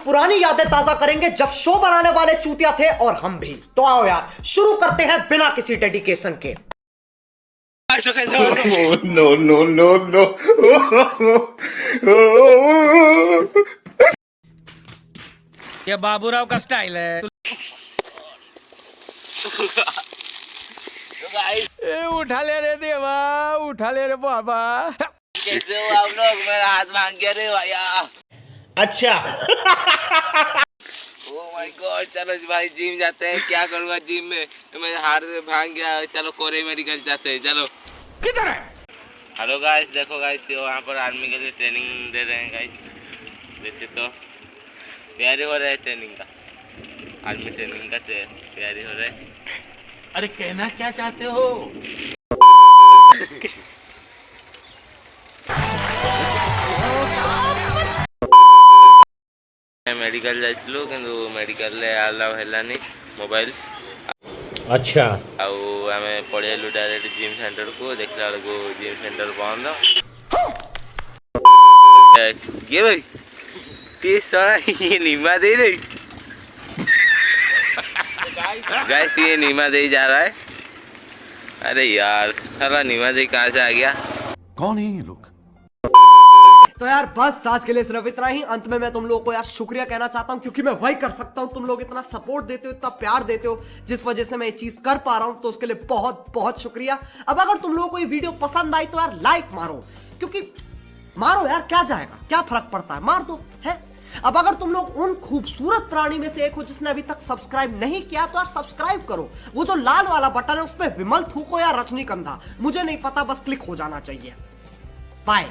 पुरानी यादें ताजा करेंगे जब शो बनाने वाले चूतिया थे और हम भी। तो आओ यार शुरू करते हैं बिना किसी डेडिकेशन के। No, no, no, no. ये बाबूराव का स्टाइल है। ए, उठा ले रे देवा, उठा ले रे बाबा। कैसे हो आप लोग? मेरा हाथ भांग गया रे भैया। अच्छा ओह माय गॉड, चलो भाई जिम जाते हैं। क्या करूँगा जिम में, मेरा हाथ भांग गया। चलो कोरे मेडिकल जाते हैं। चलो किधर है? हेलो गाइस, देखो गाइस वहाँ पर आर्मी के लिए ट्रेनिंग दे रहे हैं गाइस। देखते तो तैयारी हो रहा है ट्रेनिंग का, आर्मी ट्रेनिंग का तैयारी हो रहा है। अरे कहना क्या चाहते हो? मेडिकल जाइलु किंतु मेडिकल अलाउ हेलानी मोबाइल। अच्छा आउ आमे पळेलु डायरेक्ट जिम सेंटर को। देखला बेलको जिम सेंटर बंद। ये भाई ये सारा ये नीमा दे रही। गाइस ये नीमा दे जा रहा है। अरे यार साला नीमा दे कहाँ से आ गया? कौन है ये लोग? तो यार बस आज के लिए सिर्फ इतना ही। अंत में मैं तुम लोगों को यार शुक्रिया कहना चाहता हूं क्योंकि मैं वही कर सकता हूं। तुम लोग इतना सपोर्ट देते हो, इतना प्यार देते हो, जिस वजह से मैं ये चीज कर पा रहा हूं। तो उसके लिए बहुत बहुत शुक्रिया। अब अगर तुम लोगों को ये वीडियो पसंद आई तो यार लाइक मारो, क्योंकि मारो यार, क्या जाएगा, क्या फर्क पड़ता है, मार दो है। अब अगर तुम लोग उन खूबसूरत प्राणी में से एक हो जिसने अभी तक सब्सक्राइब नहीं किया तो यार सब्सक्राइब करो। वो जो लाल वाला बटन है उस पर विमल थूको या रजनीगंधा, मुझे नहीं पता, बस क्लिक हो जाना चाहिए। बाय।